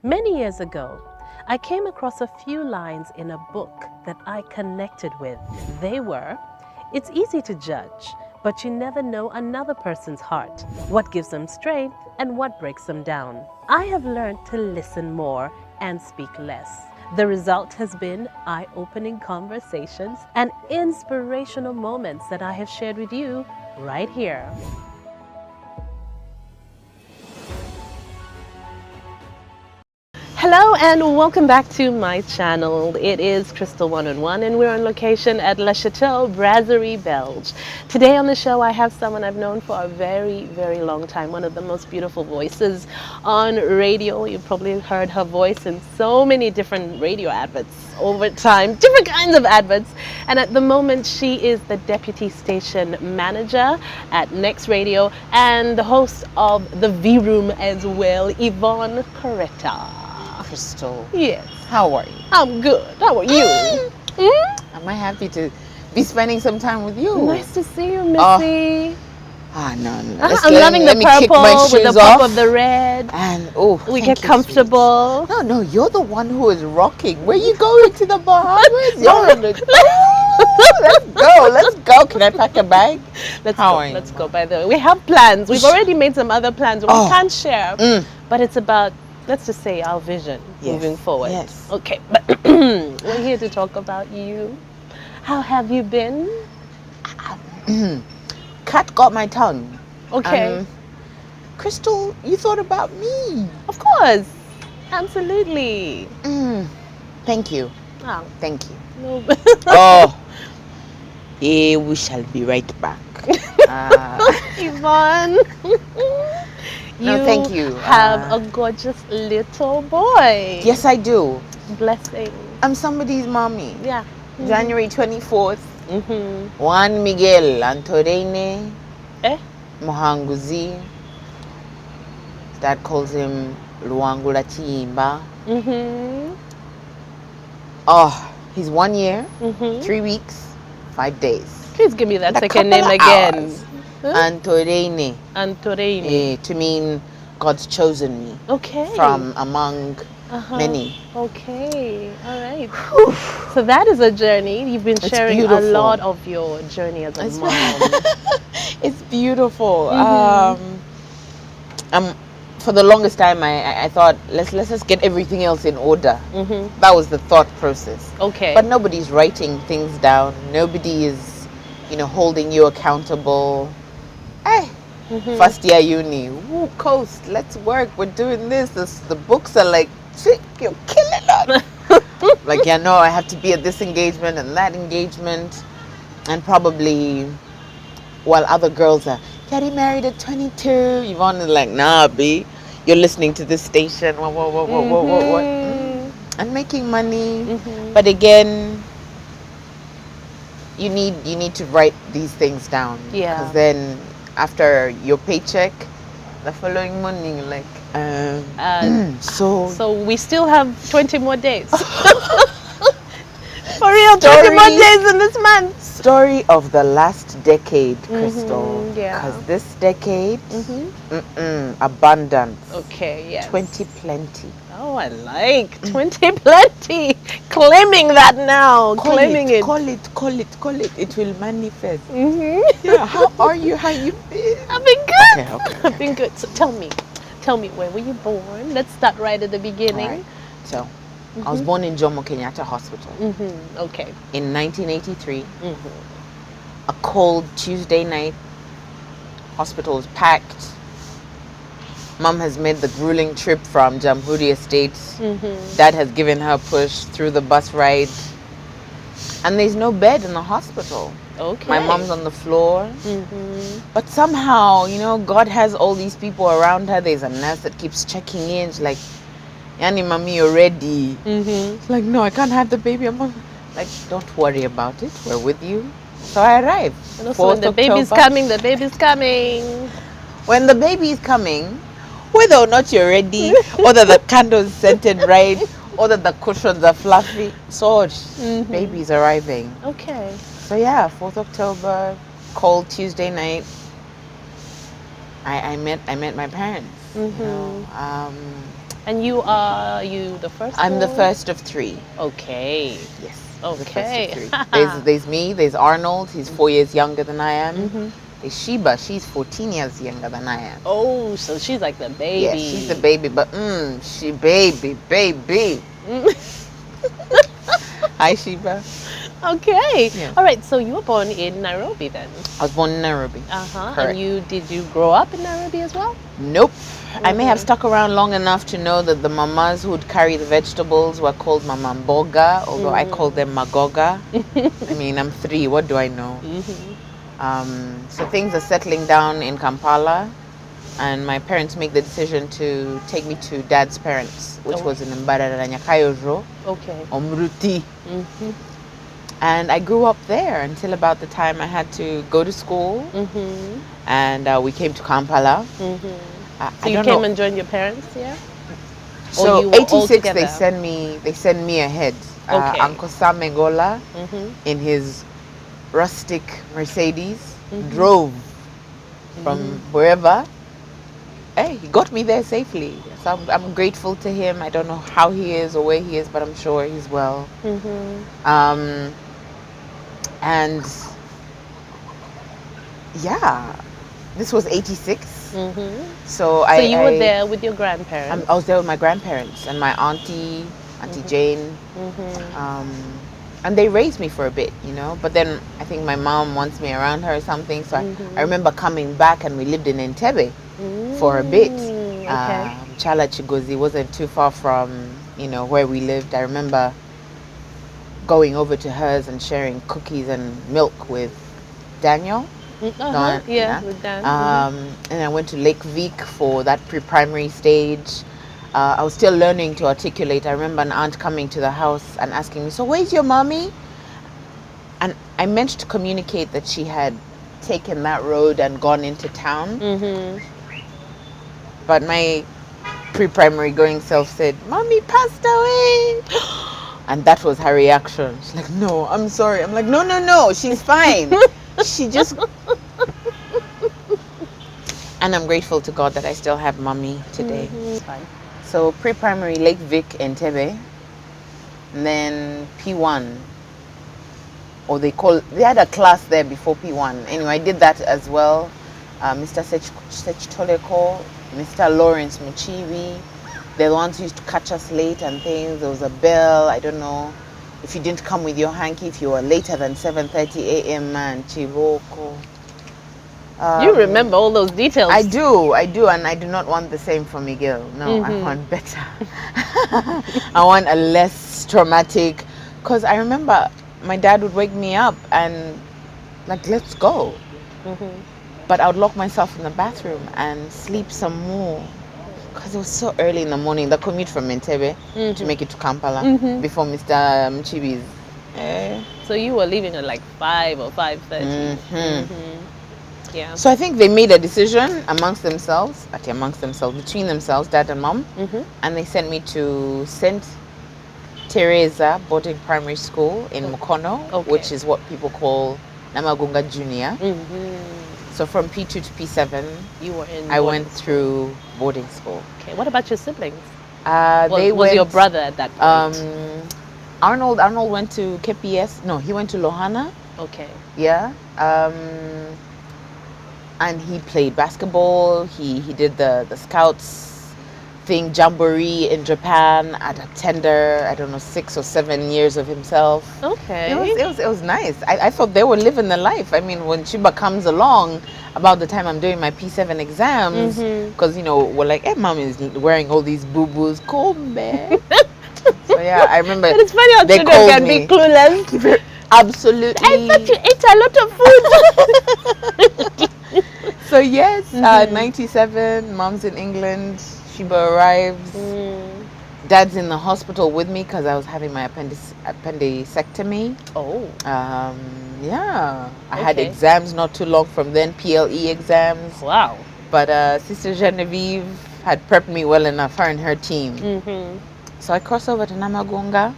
Many years ago, I came across a few lines in a book that I connected with. They were, "It's easy to judge, but you never know another person's heart, what gives them strength and what breaks them down. I have learned to listen more and speak less. The result has been eye-opening conversations and inspirational moments that I have shared with you right here." Hello and welcome back to my channel. It is Crystal One-on-One and we're on location at Le Chateau Brasserie Belge. Today on the show I have someone I've known for a very, very long time. One of the most beautiful voices on radio. You've probably heard her voice in so many different radio adverts over time, different kinds of adverts. And at the moment she is the Deputy Station Manager at Next Radio and the host of the V-Room as well, Yvonne Koreta. Crystal. Yes. How are you? I'm good. How are you? Am I happy to be spending some time with you? Nice to see you, Missy. No. I'm loving the purple with the pop of the red. And we get comfortable. Sweet. No, you're the one who is rocking. Where you going to the Bahamas? You're on the. Let's go. Can I pack a bag? Let's go. By the way, we have plans. We've already made some other plans. We can't share, but it's about, let's just say, our vision moving forward. Yes. Okay, but we're here to talk about you. How have you been? Cat got my tongue. Okay. Crystal, you thought about me. Of course. Absolutely. Thank you. Oh. Thank you. No. We shall be right back. Yvonne. No, thank you. Have a gorgeous little boy. Yes, I do. Blessing. I'm somebody's mommy. Yeah. January 24th. Juan Miguel Antorene Mohanguzi. Dad calls him Luangula Chiimba. He's 1 year, 3 weeks, 5 days. Please give me that second name again. Antorene. Antorene. To mean God's chosen me. Okay. From among many. Okay. All right. So that is a journey. You've been sharing a lot of your journey as a mom. It's beautiful. For the longest time, I thought let's just get everything else in order. That was the thought process. Okay. But nobody's writing things down. Nobody is, holding you accountable. First year uni, coast, let's work. We're doing this. The books are like, you're killing it. Like, I have to be at this engagement and that engagement, and probably while other girls are getting married at 22, Yvonne is like, nah, B, you're listening to this station, what, and making money. But again, you need to write these things down. Yeah. Because then after your paycheck, the following morning, like, so we still have 20 more days. For real, 20 more days in this month. Story of the last decade, Crystal. Because this decade, abundance. Okay, yes. 20 plenty. Oh, I like 20 plenty. Claiming that now. Claiming it. Call it. It will manifest. Yeah. How are you? How you been? I've been good. Okay. I've been good. So tell me, where were you born? Let's start right at the beginning. All right. So, I was born in Jomo Kenyatta Hospital. Okay. In 1983. A cold Tuesday night. Hospital is packed. Mom has made the grueling trip from Jamhuri Estate. Dad has given her a push through the bus ride. And there's no bed in the hospital. Okay. My mom's on the floor. But somehow, God has all these people around her. There's a nurse that keeps checking in. She's like, Yani, mommy, you're ready. It's like, no, I can't have the baby. I'm like, don't worry about it. We're with you. So I arrived. And also when the baby's coming, When the baby is coming, whether or not you're ready, or that the candle's scented right, or that the cushions are fluffy, baby's arriving. Okay. So yeah, 4th October, cold Tuesday night, I met my parents. And you the first I'm the born? first of three. Okay. Yes, the first of Okay. three. There's me, there's Arnold, he's 4 years younger than I am. Mm-hmm. There's Sheba, she's 14 years younger than I am. Oh, so she's like the Yeah, baby. she's the baby, but she baby. Hi Sheba. Okay. Yes. All right. So you were born in Nairobi then. I was born in Nairobi. Uh-huh. Correct. And did you grow up in Nairobi as well? Nope. I may have Mhm. stuck around long enough to know that the mamas who'd carry the vegetables were called Mama Mboga, although I call them Magoga. I mean, I'm 3. What do I know? So things are settling down in Kampala, and my parents make the decision to take me to dad's parents, which was in Mbarara Nyakayojo, Okay. Omruti. Mm-hmm. And I grew up there until about the time I had to go to school, Mm-hmm. and we came to Kampala. Mm-hmm. I So you don't came know. and joined your parents here? So you were all 86 they together? send me ahead. Okay. Uncle Sam Mengola Mm-hmm. in his rustic Mercedes Mm-hmm. drove from wherever. Hey, he got me there safely. So I'm grateful to him. I don't know how he is or where he is, but I'm sure he's well. Mm-hmm. And yeah, this was 86. Mm-hmm. So So you were there with your grandparents? I was there with my grandparents and my Auntie Jane. Mm-hmm. And they raised me for a bit, but then I think my mom wants me around her or something. So I remember coming back, and we lived in Entebbe for a bit. Okay. Chala Chigozi wasn't too far from, where we lived. I remember going over to hers and sharing cookies and milk with Daniel. Uh-huh. Yeah, with Dan. And I went to Lake Vic for that pre-primary stage. I was still learning to articulate. I remember an aunt coming to the house and asking me, "So where's your mommy?" And I meant to communicate that she had taken that road and gone into town. But my pre-primary going self said, "Mommy passed away." And that was her reaction. She's like, "No, I'm sorry." I'm like, no, she's fine. She just... And I'm grateful to God that I still have mommy today. Fine. So pre-primary, Lake Vic, Entebbe. And then P1. They had a class there before P1. Anyway, I did that as well. Mr. Sech Toleko, Mr. Lawrence Muchiwi. They're the ones who used to catch us late and things. There was a bell. I don't know if you didn't come with your hanky, if you were later than 7:30 a.m. man, Chiboko. You remember all those details. I do, and I do not want the same for Miguel. No, I want better. I want a less traumatic, because I remember my dad would wake me up and like, let's go. But I would lock myself in the bathroom and sleep some more, because it was so early in the morning, the commute from Entebbe to make it to Kampala before Mr. Mchibi's. So you were leaving at like 5 or 5:30. Yeah. So I think they made a decision between themselves, dad and mom, and they sent me to St. Teresa Boarding Primary School in Mukono, which is what people call Namagunga Junior. So from P2 to P7, I went through boarding school. Okay. What about your siblings? Was your brother at that point? Arnold went to KPS. No, he went to Lohana. Okay. Yeah. And he played basketball. He did the scouts thing, jamboree in Japan at a tender, I don't know, 6 or 7 years of himself. Okay. It was nice. I thought they were living the life. I mean, when Chiba comes along about the time I'm doing my P7 exams, because we're like, "Hey, mom is wearing all these boo-boos, Kombe." So yeah, I remember. But it's funny how they children called can me. be clueless. Absolutely. I thought you ate a lot of food. So yes, 97, mom's in England, Shiba arrives. Dad's in the hospital with me because I was having my appendicectomy. Oh. Yeah. I had exams not too long from then, PLE exams. Wow. But Sister Genevieve had prepped me well enough, her and her team. So I cross over to Namagunga.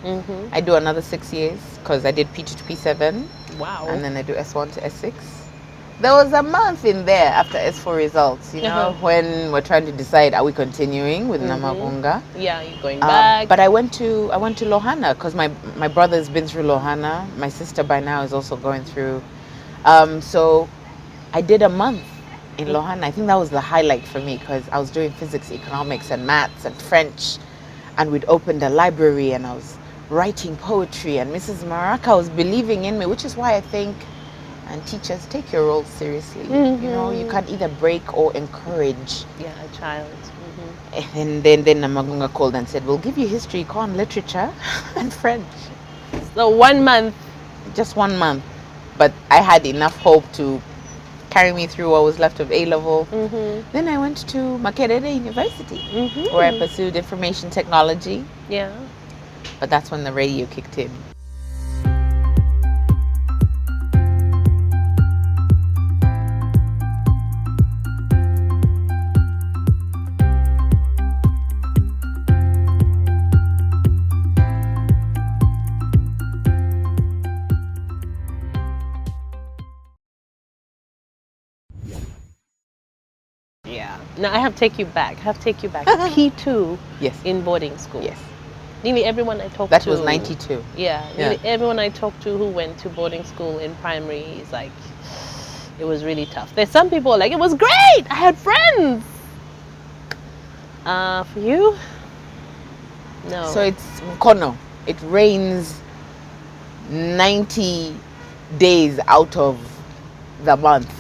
I do another 6 years because I did P2 to P7. Wow. And then I do S1 to S6. There was a month in there after S4 results, when we're trying to decide, are we continuing with Namagunga? Yeah, you're going back. But I went to Lohana because my brother's been through Lohana. My sister by now is also going through. So I did a month in Lohana. I think that was the highlight for me because I was doing physics, economics, and maths and French, and we'd opened a library and I was writing poetry, and Mrs. Maraka was believing in me, which is why I think, and teachers, take your role seriously. You can't either break or encourage. Yeah, a child. And then Namagunga called and said, we'll give you history, econ, literature, and French. So 1 month. Just 1 month. But I had enough hope to carry me through what was left of A-level. Then I went to Makerere University, where I pursued information technology. Yeah. But that's when the radio kicked in. Yeah. Now I have to take you back. P2 Yes. in boarding school. Yes. Nearly everyone I talked That to. was 92. Yeah. Nearly everyone I talked to who went to boarding school in primary is like, it was really tough. There's some people like, it was great. I had friends. For you? No. So it's Mkono. It rains 90 days out of the month.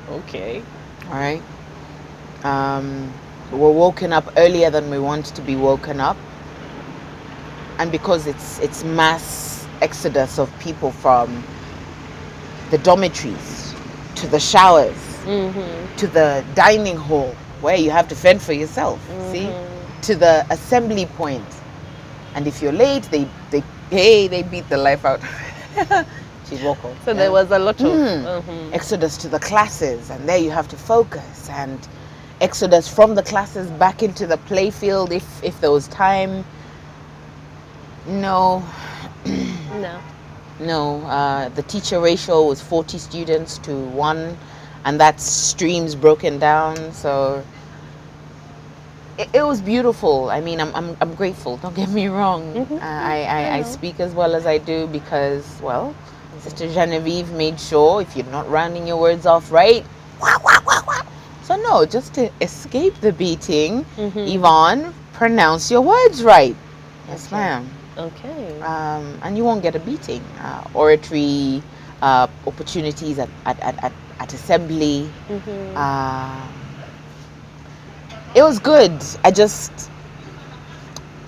Okay. All right. We're woken up earlier than we want to be woken up, and because it's mass exodus of people from the dormitories to the showers to the dining hall where you have to fend for yourself, see, to the assembly point, and if you're late, they beat the life out. So there was a lot of exodus to the classes, and there you have to focus, and exodus from the classes back into the playfield if there was time. No. The teacher ratio was 40 students to 1, and that's streams broken down. So it was beautiful. I mean, I'm grateful, don't get me wrong. I speak as well as I do because, well, Sister Genevieve made sure if you're not rounding your words off right, so no, just to escape the beating, Yvonne, pronounce your words right. Yes, ma'am. Okay. And you won't get a beating. Oratory opportunities at assembly. It was good.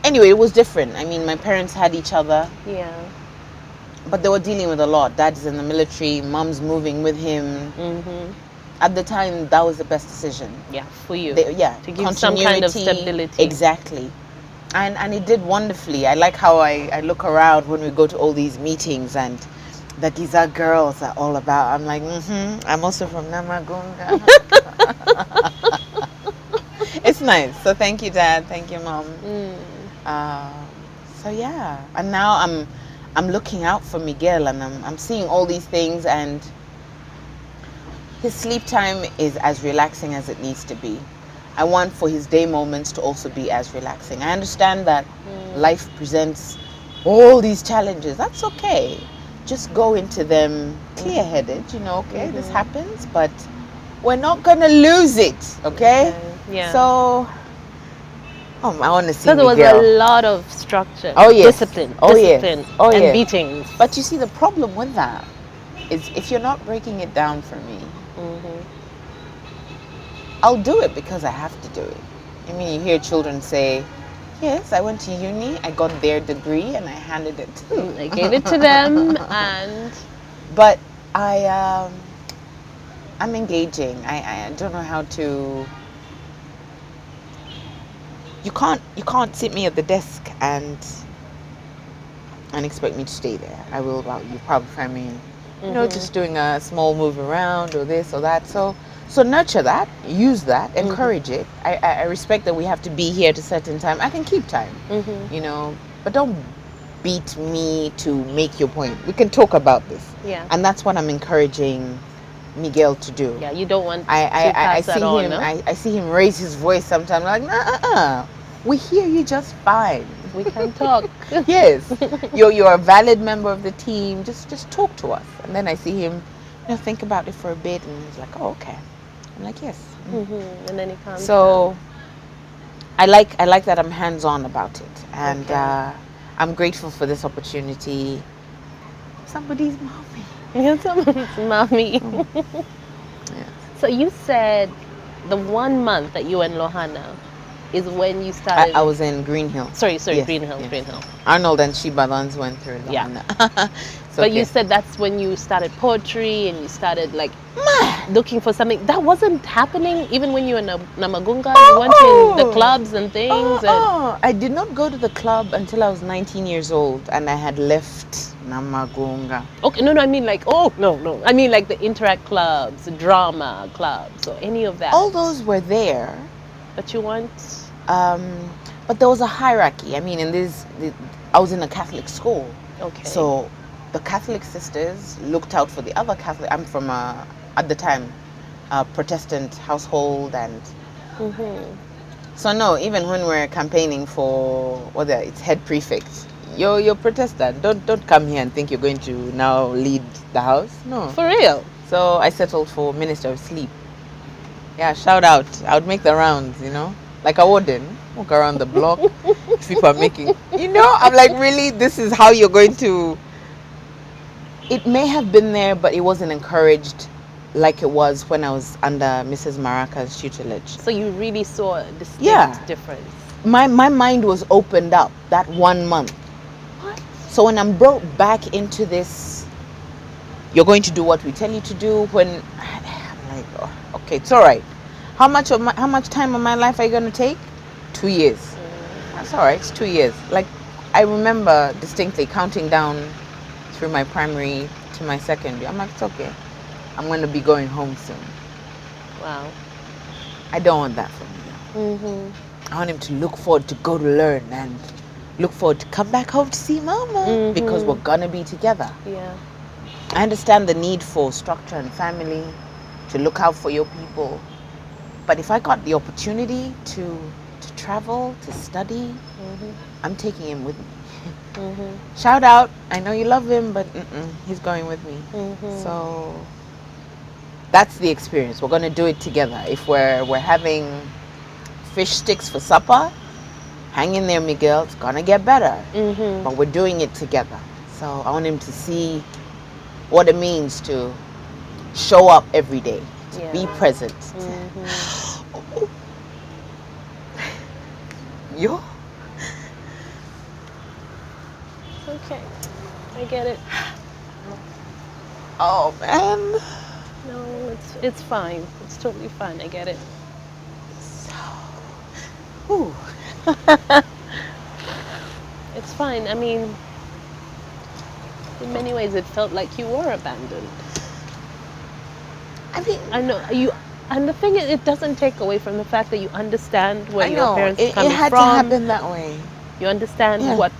Anyway, it was different. I mean, my parents had each other. Yeah. But they were dealing with a lot. Dad's in the military, mom's moving with him. At the time, that was the best decision. Yeah, for you. To give some kind of stability. Exactly. And it did wonderfully. I like how I look around when we go to all these meetings and the Giza girls are all about. I'm like, I'm also from Namagunga. It's nice. So thank you, Dad. Thank you, Mom. So yeah. And now I'm looking out for Miguel, and I'm seeing all these things, and his sleep time is as relaxing as it needs to be. I want for his day moments to also be as relaxing. I understand that life presents all these challenges. That's okay. Just go into them clear-headed, okay, this happens, but we're not going to lose it, okay? Yeah. So, I want to see So there was Miguel. a lot of structure. Oh, yes. Discipline. Oh, discipline. yes. Oh, and yes. beatings. But you see, the problem with that is if you're not breaking it down for me, I'll do it because I have to do it. I mean, you hear children say, yes, I went to uni, I got their degree, and I handed it to them. I gave it to them, and... But I'm engaging. I don't know how to... You can't sit me at the desk and expect me to stay there. You probably find me, just doing a small move around or this or that. So nurture that, use that, encourage it. I respect that we have to be here at a certain time. I can keep time, but don't beat me to make your point. We can talk about this. Yeah. And that's what I'm encouraging Miguel to do. Yeah, you don't want I, to I, I pass that see on, him. no? I see him raise his voice sometimes. Like, nah, we hear you just fine. We can talk. Yes, you're a valid member of the team. Just talk to us. And then I see him, think about it for a bit, and he's like, oh, okay. I'm like, yes. And then he calms So down. I like that I'm hands on about it, and Okay. I'm grateful for this opportunity. Somebody's mommy. You're someone's mommy. Yes. So you said the 1 month that you were in Lohana is when you I, started. I was in Green Hill. Sorry, Yes, Green Hills, yes. Green Hills. Arnold and Shibalans went through Yeah. Lohana. It's But you okay. said that's when you started poetry and you started like looking for something. That wasn't happening even when you were in Namagunga. You went in the clubs and things. And I did not go to the club until I was 19 years old, and I had left Namagunga. okay, no, I mean like, oh, no. I mean like the interact clubs, drama clubs, or any of that. All those were there, But you want. but there was a hierarchy. I mean, I was in a Catholic school. Okay. So the Catholic sisters looked out for the other Catholic. I'm from at the time, a Protestant household, and so no. Even when we're campaigning for whether it's head prefect, you're Protestant. Don't come here and think you're going to now lead the house. No. For real. So I settled for Minister of Sleep. Yeah, shout out. I would make the rounds, like a warden, walk around the block. People are making, I'm like, really? This is how you're going to. It may have been there, but it wasn't encouraged like it was when I was under Mrs. Maraca's tutelage. So you really saw a distinct difference. My mind was opened up that 1 month. What? So when I'm brought back into this, you're going to do what we tell you to do. When I'm like, oh, okay, it's all right. How much time of my life are you going to take? 2 years. That's all right. It's 2 years. Like, I remember distinctly counting down through my primary to my secondary. I'm like, it's okay. I'm going to be going home soon. Wow. I don't want that for me. I want him to look forward to go to learn and look forward to come back home to see mama because we're going to be together. Yeah. I understand the need for structure and family, to look out for your people. But if I got the opportunity to travel, to study, I'm taking him with me. Shout out, I know you love him, but he's going with me. So that's the experience. We're going to do it together. If we're having fish sticks for supper, hang in there, Miguel. It's going to get better. But we're doing it together. So I want him to see what it means to show up every day, to be present. Yo. Okay, I get it. Oh man. No, it's fine. It's totally fine. I get it. Ooh. It's fine. I mean, in many ways, it felt like you were abandoned. I mean, I know you, and the thing is, it doesn't take away from the fact that you understand where your parents are coming it had from. to happen that way. You understand what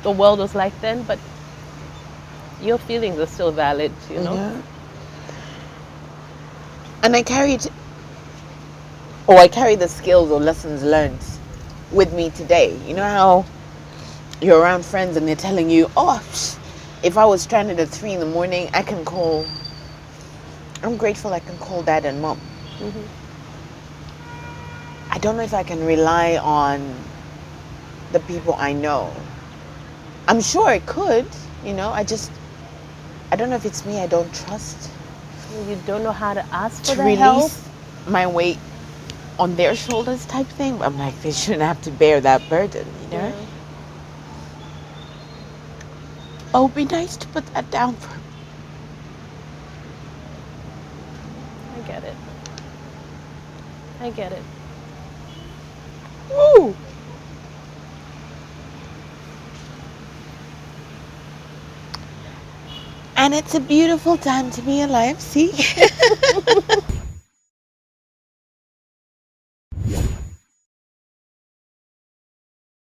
the world was like then, but your feelings are still valid, Yeah. And I carry the skills or lessons learned with me today. You know how you're around friends and they're telling you, oh, if I was stranded at 3 a.m, I can call. I'm grateful I can call dad and mom. I don't know if I can rely on the people I know. I'm sure I could, I don't know if it's me I don't trust. You don't know how to ask for to the help. release my weight on their shoulders type thing. I'm like, they shouldn't have to bear that burden, Yeah. Oh, it'd be nice to put that down for me. I get it. I get it. Woo! And it's a beautiful time to be alive, see?